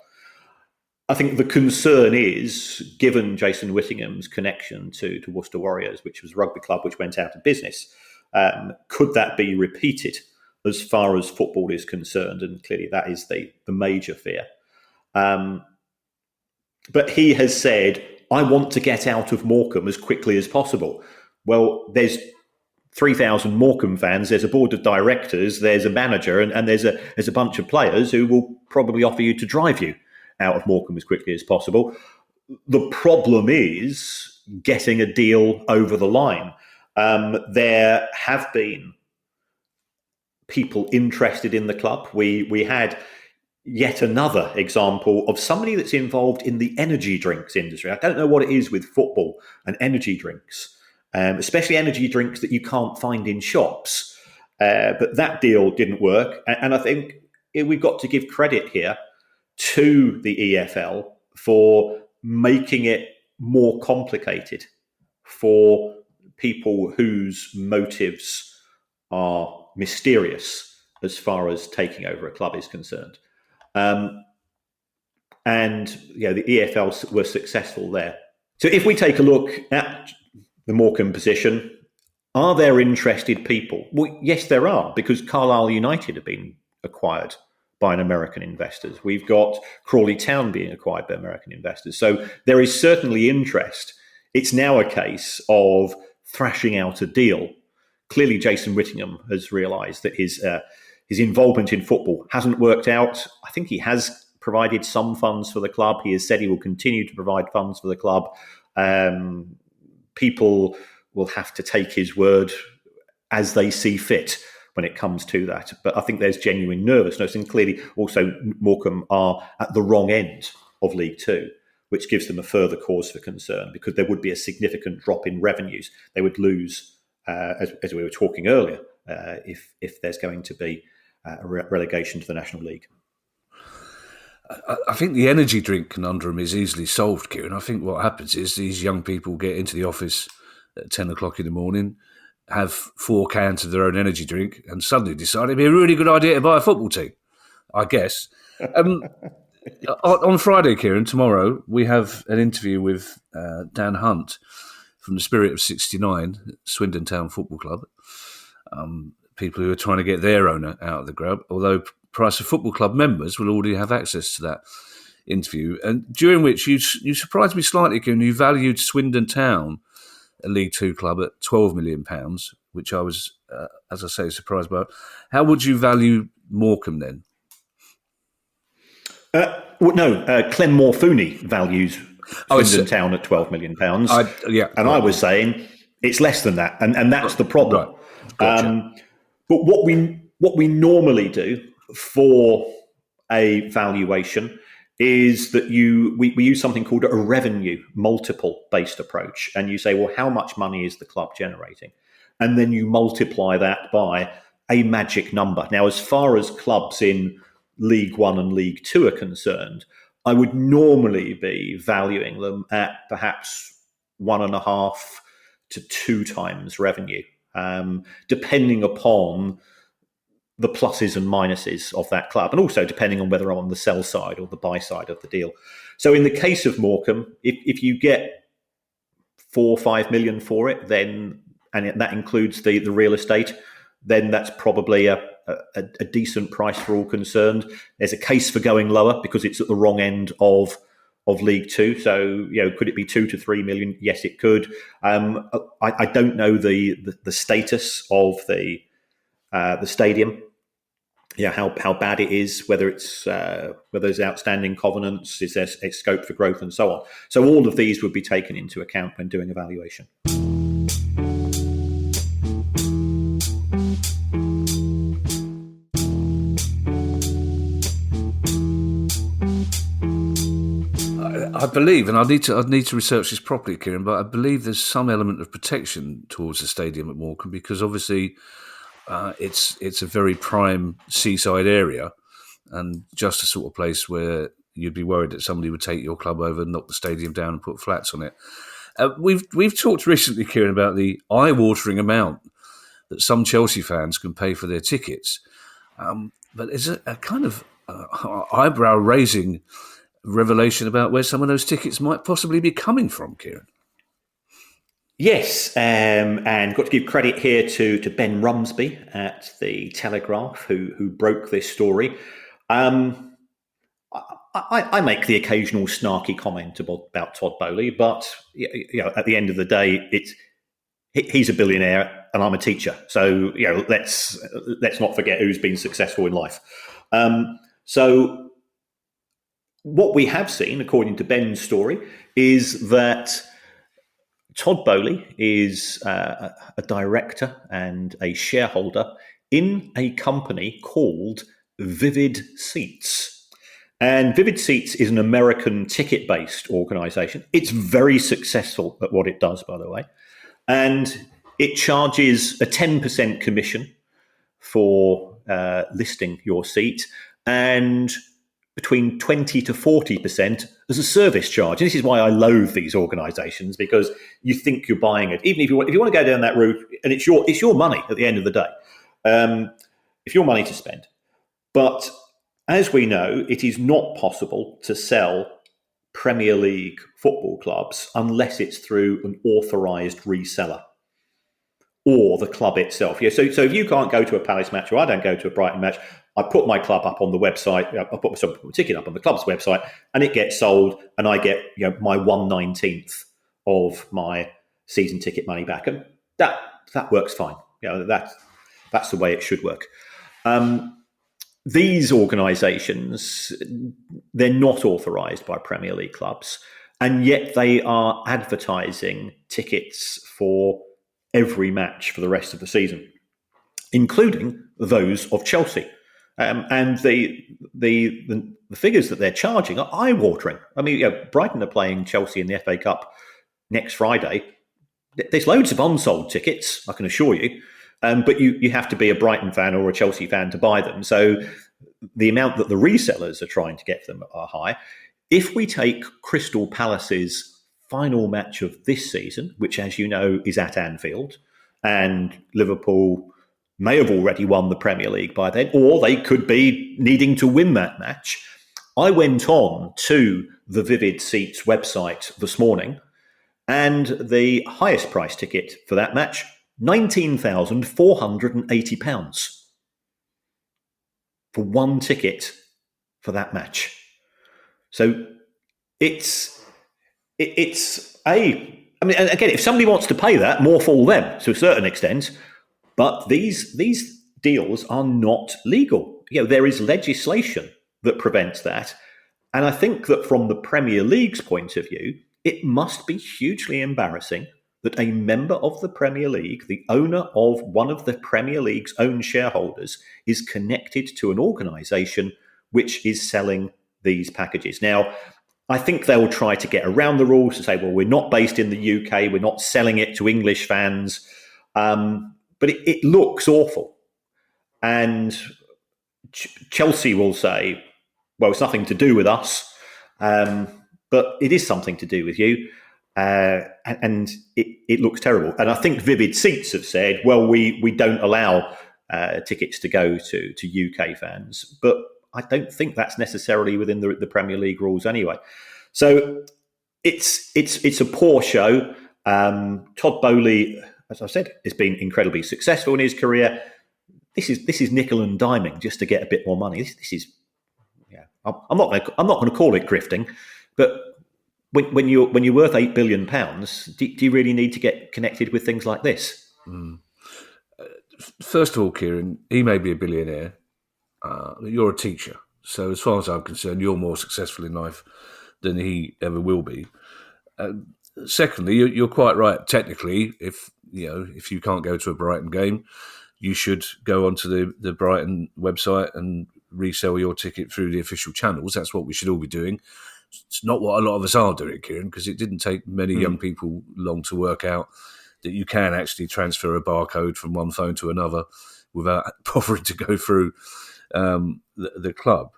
I think the concern is, given Jason Whittingham's connection to Worcester Warriors, which was a rugby club which went out of business, could that be repeated as far as football is concerned? And clearly that is the major fear. But he has said, I want to get out of Morecambe as quickly as possible. Well, there's 3,000 Morecambe fans, there's a board of directors, there's a manager, and there's a bunch of players who will probably offer you to drive you out of Morecambe as quickly as possible. The problem is getting a deal over the line. There have been people interested in the club. We had yet another example of somebody that's involved in the energy drinks industry. I don't know what it is with football and energy drinks, especially energy drinks that you can't find in shops. But that deal didn't work. And I think we've got to give credit here to the EFL for making it more complicated for people whose motives are mysterious as far as taking over a club is concerned. The EFL were successful there. So if we take a look at the Morecambe position, Are there interested people? Well, yes, there are, because Carlisle United have been acquired by an American investors. We've got Crawley Town being acquired by American investors. So there is certainly interest. It's now a case of thrashing out a deal. Clearly, Jason Whittingham has realised that his involvement in football hasn't worked out. I think he has provided some funds for the club. He has said he will continue to provide funds for the club. People will have to take his word as they see fit when it comes to that. But I think there's genuine nervousness, and clearly also Morecambe are at the wrong end of League Two, which gives them a further cause for concern, because there would be a significant drop in revenues. They would lose, as we were talking earlier, if there's going to be a relegation to the National League. I think the energy drink conundrum is easily solved, Kieran. I think what happens is these young people get into the office at 10 o'clock in the morning, have 4 cans of their own energy drink, and suddenly decide it'd be a really good idea to buy a football team, I guess. On Friday, Kieran, tomorrow, we have an interview with Dan Hunt from the Spirit of 69, Swindon Town Football Club. People who are trying to get their owner out of the grub, although Price of Football Club members will already have access to that interview, and during which you surprised me slightly, Kieran. You valued Swindon Town, a League Two club, at £12 million, which I was, as I say, surprised by. How would you value Morecambe then? Clem Morfuni values Swindon Town at £12 million. I was saying it's less than that, and that's the problem. Right. Gotcha. But what we normally do for a valuation is that we use something called a revenue multiple based approach, and you say, well, how much money is the club generating, and then you multiply that by a magic number. Now, as far as clubs in League One and League Two are concerned, I would normally be valuing them at perhaps 1.5 to 2 times revenue, depending upon the pluses and minuses of that club, and also depending on whether I'm on the sell side or the buy side of the deal. So in the case of Morecambe, if you get 4 or 5 million for it, then, and that includes the real estate, then that's probably a decent price for all concerned. There's a case for going lower because it's at the wrong end of League Two. So, could it be 2 to 3 million? Yes, it could. I don't know the status of the stadium. How bad it is, whether there's outstanding covenants, is there scope for growth, and so on. So all of these would be taken into account when doing a valuation. I believe, and I'd need to research this properly, Kieran, but I believe there's some element of protection towards the stadium at Morecambe, because obviously it's a very prime seaside area, and just a sort of place where you'd be worried that somebody would take your club over, knock the stadium down, and put flats on it. We've talked recently, Kieran, about the eye-watering amount that some Chelsea fans can pay for their tickets, but is it a kind of eyebrow-raising revelation about where some of those tickets might possibly be coming from, Kieran? Yes, and got to give credit here to Ben Rumsby at the Telegraph, who broke this story. I make the occasional snarky comment about Todd Bowley, but at the end of the day, he's a billionaire and I'm a teacher. So let's not forget who's been successful in life. So what we have seen, according to Ben's story, is that Todd Bowley is a director and a shareholder in a company called Vivid Seats. And Vivid Seats is an American ticket-based organisation. It's very successful at what it does, by the way. And it charges a 10% commission for listing your seat, and between 20 to 40% as a service charge. And this is why I loathe these organisations, because you think you're buying it. Even if you want to go down that route, and it's your money at the end of the day. It's your money to spend. But as we know, it is not possible to sell Premier League football clubs unless it's through an authorised reseller. or the club itself. Yeah, so if you can't go to a Palace match, or I don't go to a Brighton match, I put my club up on the website. I put my ticket up on the club's website, and it gets sold, and I get my 1/19th of my season ticket money back, and that works fine. That's the way it should work. These organisations, they're not authorised by Premier League clubs, and yet they are advertising tickets for every match for the rest of the season, including those of Chelsea. And the figures that they're charging are eye-watering. I mean, Brighton are playing Chelsea in the FA Cup next Friday. There's loads of unsold tickets, I can assure you, but you have to be a Brighton fan or a Chelsea fan to buy them. So the amount that the resellers are trying to get them are high. If we take Crystal Palace's final match of this season, which, as you know, is at Anfield, and Liverpool may have already won the Premier League by then, or they could be needing to win that match. I went on to the Vivid Seats website this morning, and the highest price ticket for that match, £19,480 for one ticket for that match. So it's I mean, again, if somebody wants to pay that, more fool them to a certain extent. But these deals are not legal. There is legislation that prevents that. And I think that from the Premier League's point of view, it must be hugely embarrassing that a member of the Premier League, the owner of one of the Premier League's own shareholders, is connected to an organisation which is selling these packages. Now, I think they'll try to get around the rules to say, well, we're not based in the UK, we're not selling it to English fans. But it looks awful. And Chelsea will say, well, it's nothing to do with us, but it is something to do with you. And it looks terrible. And I think Vivid Seats have said, well, we don't allow tickets to go to UK fans. But I don't think that's necessarily within the Premier League rules anyway. So it's a poor show. Todd Bowley, as I said, has been incredibly successful in his career. This is nickel and diming just to get a bit more money. This is, I'm not going to call it grifting, but when you're worth £8 billion, do you really need to get connected with things like this? First of all, Kieran, he may be a billionaire. You're a teacher, so as far as I'm concerned, you're more successful in life than he ever will be. Secondly, you're quite right. Technically, if you can't go to a Brighton game, you should go onto the Brighton website and resell your ticket through the official channels. That's what we should all be doing. It's not what a lot of us are doing, Kieran, because it didn't take many young people long to work out that you can actually transfer a barcode from one phone to another without bothering to go through the club.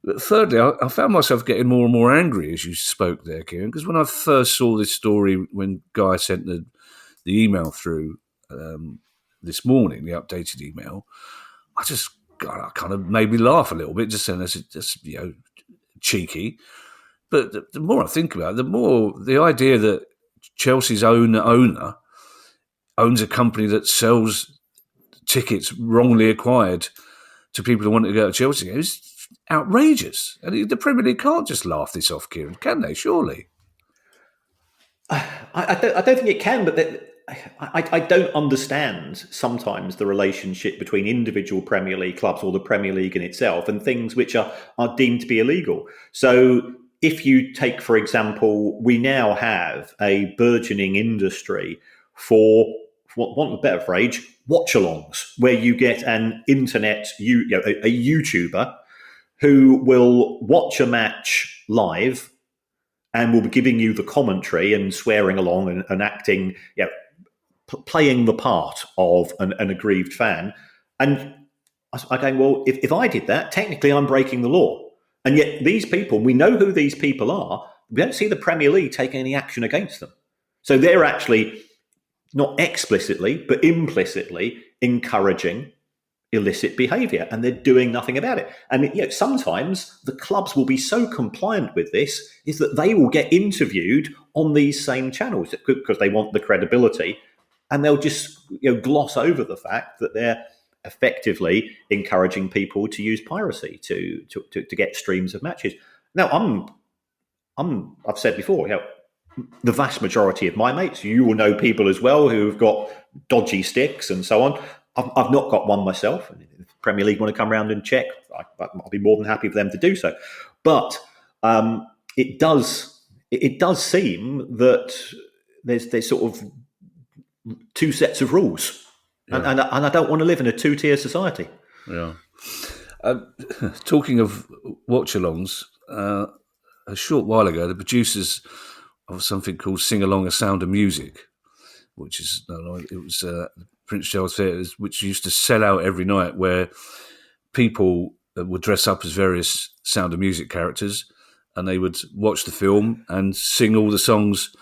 But thirdly, I found myself getting more and more angry as you spoke there, Kieran, because when I first saw this story, when Guy sent the email through this morning, the updated email, I kind of made me laugh a little bit, just saying that's cheeky. But the more I think about it, the more the idea that Chelsea's owner owns a company that sells tickets wrongly acquired to people who want to go to Chelsea is outrageous. And the Premier League can't just laugh this off, Kieran, can they? Surely. I don't think it can, but I don't understand sometimes the relationship between individual Premier League clubs or the Premier League in itself and things which are deemed to be illegal. So if you take, for example, we now have a burgeoning industry for want of a better phrase, watch-alongs, where you get an internet, a YouTuber who will watch a match live and will be giving you the commentary and swearing along and acting, playing the part of an aggrieved fan. And I'm going, well, if I did that, technically I'm breaking the law. And yet these people, we know who these people are. We don't see the Premier League taking any action against them. So they're actually not explicitly, but implicitly encouraging illicit behaviour, and they're doing nothing about it. And sometimes the clubs will be so compliant with this is that they will get interviewed on these same channels because they want the credibility, and they'll just gloss over the fact that they're effectively encouraging people to use piracy to get streams of matches. Now, I've said before, the vast majority of my mates, you will know people as well who've got dodgy sticks and so on. I've not got one myself. If the Premier League want to come around and check, I'll be more than happy for them to do so. But it does seem that there's sort of two sets of rules, and I don't want to live in a two-tier society. Yeah. Talking of watch-alongs, a short while ago, the producers of something called Sing Along a Sound of Music, which is it was Prince Charles Theatre, which used to sell out every night, where people would dress up as various Sound of Music characters, and they would watch the film and sing all the songs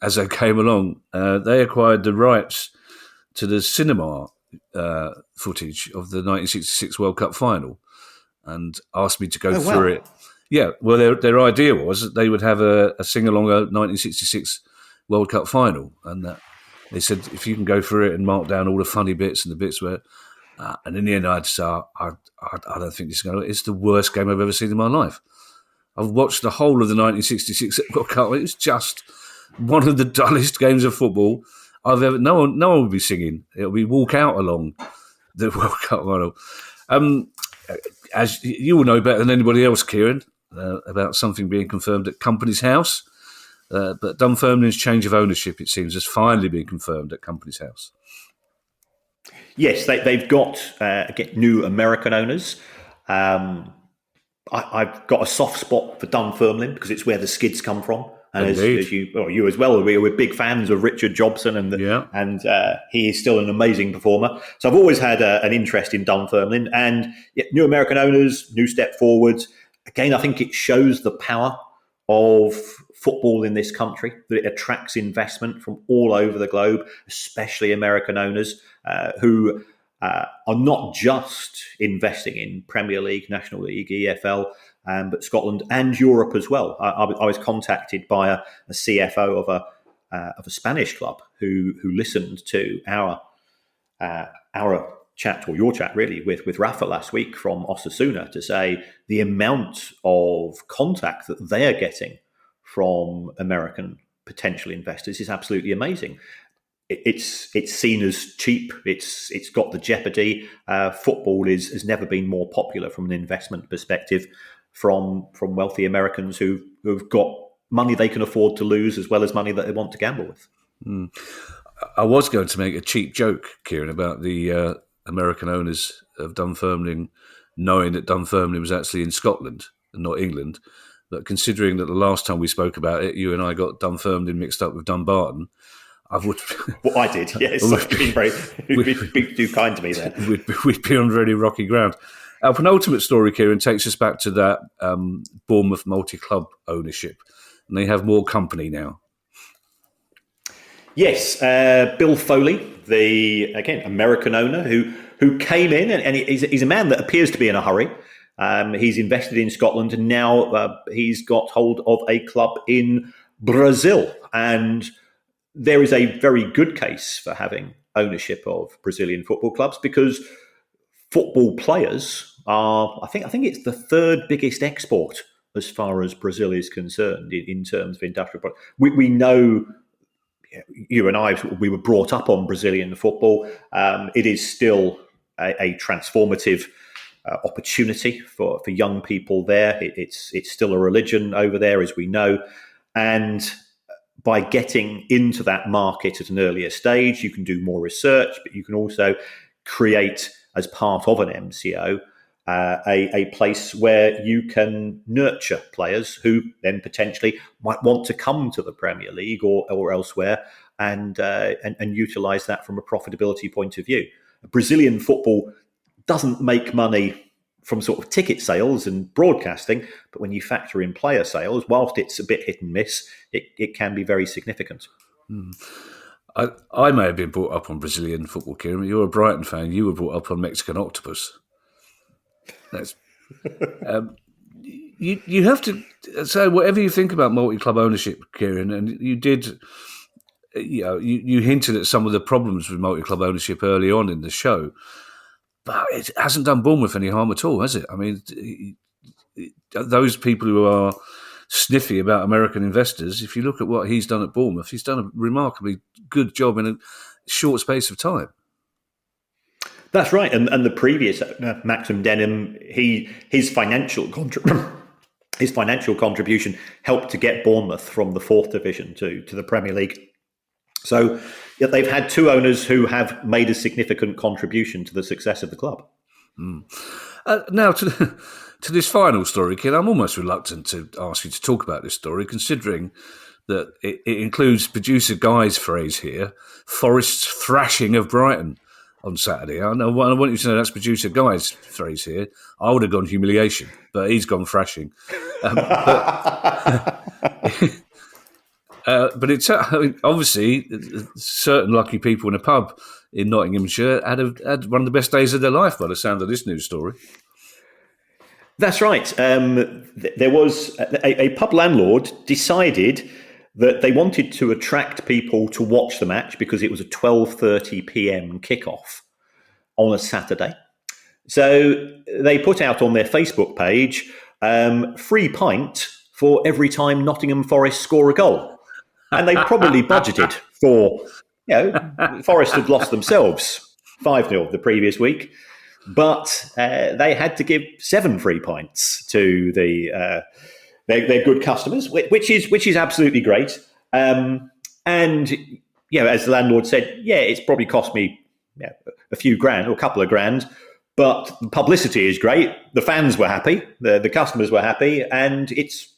as they came along. They acquired the rights to the cinema footage of the 1966 World Cup final and asked me to go through it. Yeah, well, their idea was that they would have a sing-along a 1966 World Cup final, and they said, if you can go through it and mark down all the funny bits and the bits where... and in the end, I'd say, I don't think this is going to... It's the worst game I've ever seen in my life. I've watched the whole of the 1966 World Cup. It's just one of the dullest games of football I've ever... No one will be singing. It'll be Walk Out Along the World Cup final. As you will know better than anybody else, Kieran, about something being confirmed at Company's House. But Dunfermline's change of ownership, it seems, has finally been confirmed at Company's House. Yes, they've got new American owners. I've got a soft spot for Dunfermline because it's where the Skids come from. And as you as well, we're big fans of Richard Jobson, and he is still an amazing performer. So I've always had an interest in Dunfermline, and new American owners, new step forwards. Again, I think it shows the power of football in this country, that it attracts investment from all over the globe, especially American owners who are not just investing in Premier League, National League, EFL, but Scotland and Europe as well. I was contacted by a CFO of a Spanish club who listened to our chat, or your chat really, with Rafa last week from Osasuna, to say the amount of contact that they are getting from American potential investors is absolutely amazing. It's seen as cheap. It's got the jeopardy. Football has never been more popular from an investment perspective from wealthy Americans who've got money they can afford to lose as well as money that they want to gamble with. I was going to make a cheap joke, Kieran, about the American owners of Dunfermline knowing that Dunfermline was actually in Scotland and not England. But considering that the last time we spoke about it, you and I got Dunfermline mixed up with Dumbarton, I would... Well, I did, yes. You've been too kind to me there. We'd be on really rocky ground. Our penultimate story, Kieran, takes us back to that Bournemouth Multiclub ownership. And they have more company now. Yes, Bill Foley, the American owner who came in, and he's a man that appears to be in a hurry. He's invested in Scotland, and now he's got hold of a club in Brazil. And there is a very good case for having ownership of Brazilian football clubs, because football players are, I think it's the third biggest export as far as Brazil is concerned in terms of industrial products. We know. You and I, we were brought up on Brazilian football. It is still a transformative opportunity for young people there. It's still a religion over there, as we know. And by getting into that market at an earlier stage, you can do more research, but you can also create, as part of an MCO, a place where you can nurture players who then potentially might want to come to the Premier League or elsewhere and utilise that from a profitability point of view. Brazilian football doesn't make money from sort of ticket sales and broadcasting, but when you factor in player sales, whilst it's a bit hit and miss, it can be very significant. I may have been brought up on Brazilian football, Kieran. You're a Brighton fan. You were brought up on Mexican octopus. That's you have to say whatever you think about multi-club ownership, Kieran, and you did you hinted at some of the problems with multi-club ownership early on in the show, but it hasn't done Bournemouth any harm at all, has it? I mean, those people who are sniffy about American investors, if you look at what he's done at Bournemouth, he's done a remarkably good job in a short space of time. That's right. And the previous Maxim Denham, his financial contribution helped to get Bournemouth from the 4th division to the Premier League. So they've had two owners who have made a significant contribution to the success of the club. Now, to this final story, Kieran, I'm almost reluctant to ask you to talk about this story, considering that it includes producer Guy's phrase here, Forest's thrashing of Brighton on Saturday. I want you to know that's producer Guy's phrase here. I would have gone humiliation, but he's gone thrashing. But it's obviously certain lucky people in a pub in Nottinghamshire had one of the best days of their life by the sound of this news story. That's right. There was a pub landlord decided that they wanted to attract people to watch the match because it was a 12:30 p.m. kickoff on a Saturday. So they put out on their Facebook page, free pint for every time Nottingham Forest score a goal. And they probably budgeted for, Forest had lost themselves 5-0 the previous week, but they had to give 7 free pints to their good customers, which is absolutely great. And as the landlord said, it's probably cost me a few grand or a couple of grand, but the publicity is great. The fans were happy, the customers were happy, and it's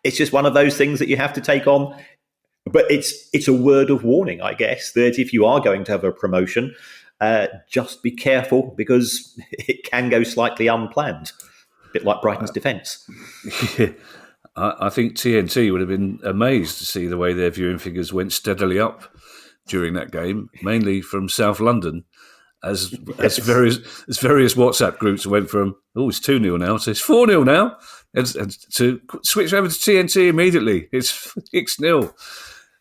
just one of those things that you have to take on. But it's a word of warning, I guess, that if you are going to have a promotion, just be careful because it can go slightly unplanned, a bit like Brighton's defence. Yeah. I think TNT would have been amazed to see the way their viewing figures went steadily up during that game, mainly from South London, as various WhatsApp groups went from, it's 2-0 now, to it's 4-0 now, and to switch over to TNT immediately. It's 6-0.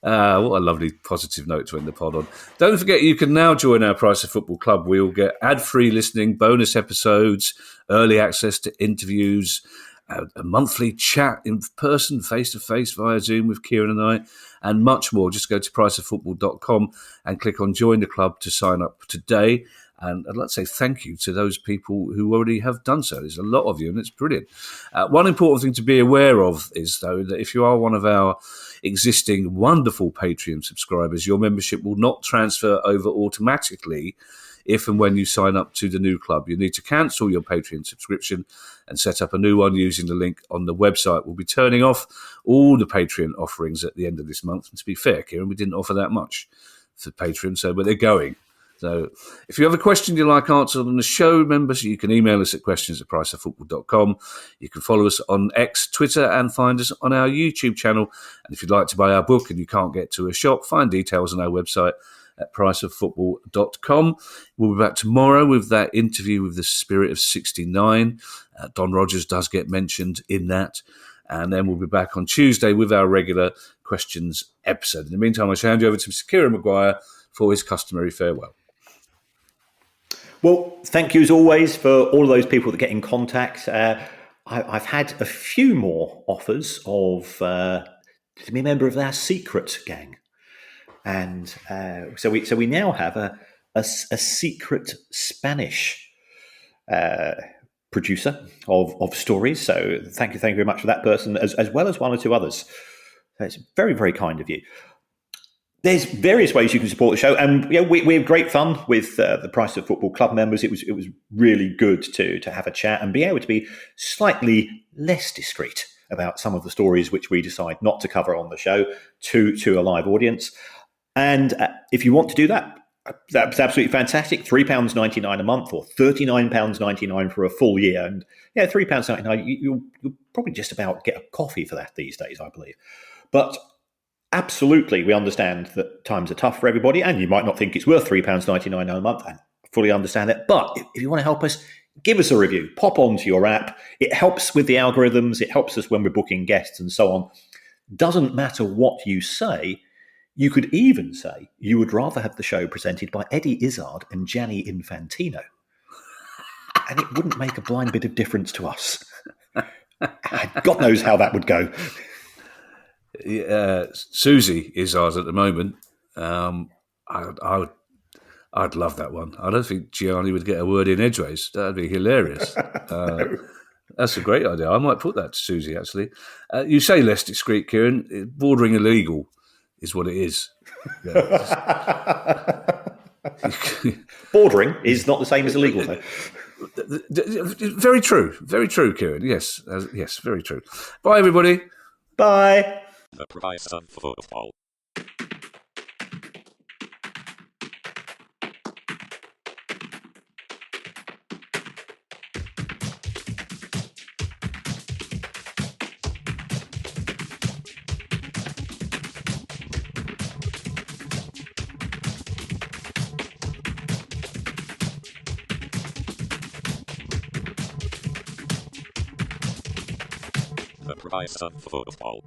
What a lovely positive note to end the pod on. Don't forget you can now join our Price of Football Club. We'll get ad-free listening, bonus episodes, early access to interviews, a monthly chat in person, face-to-face via Zoom with Kieran and I, and much more. Just go to priceoffootball.com and click on Join the Club to sign up today. And I'd like to say thank you to those people who already have done so. There's a lot of you, and it's brilliant. One important thing to be aware of is, though, that if you are one of our existing wonderful Patreon subscribers, your membership will not transfer over automatically if and when you sign up to the new club. You need to cancel your Patreon subscription and set up a new one using the link on the website. We'll be turning off all the Patreon offerings at the end of this month. And to be fair, Kieran, we didn't offer that much for Patreon, but they're going. So if you have a question you'd like answered on the show, members, you can email us at questions@priceoffootball.com. You can follow us on X, Twitter, and find us on our YouTube channel. And if you'd like to buy our book and you can't get to a shop, find details on our website at priceoffootball.com. We'll be back tomorrow with that interview with the Spirit of 69. Don Rogers does get mentioned in that. And then we'll be back on Tuesday with our regular questions episode. In the meantime, I shall hand you over to Mr. Kieran Maguire for his customary farewell. Well, thank you as always for all of those people that get in contact. I've had a few more offers of to be a member of our secret gang. And so we now have a secret Spanish producer of stories. So thank you very much for that person, as well as one or two others. So it's very, very kind of you. There's various ways you can support the show, and we have great fun with the Price of Football Club members. It was really good to have a chat and be able to be slightly less discreet about some of the stories which we decide not to cover on the show to a live audience. And if you want to do that, that's absolutely fantastic. £3.99 a month or £39.99 for a full year. And £3.99, you'll probably just about get a coffee for that these days, I believe. But absolutely, we understand that times are tough for everybody, and you might not think it's worth £3.99 a month. I fully understand that. But if you want to help us, give us a review. Pop onto your app. It helps with the algorithms. It helps us when we're booking guests and so on. Doesn't matter what you say. You could even say you would rather have the show presented by Eddie Izzard and Gianni Infantino. And it wouldn't make a blind bit of difference to us. God knows how that would go. Susie Izzard at the moment. I'd love that one. I don't think Gianni would get a word in edgeways. That'd be hilarious. That's a great idea. I might put that to Susie, actually. You say less discreet, Kieran. Bordering illegal is what it is. Bordering is not the same as illegal, though. Very true. Very true, Kieran. Yes, yes, very true. Bye, everybody. Bye. The price of football. The price of football.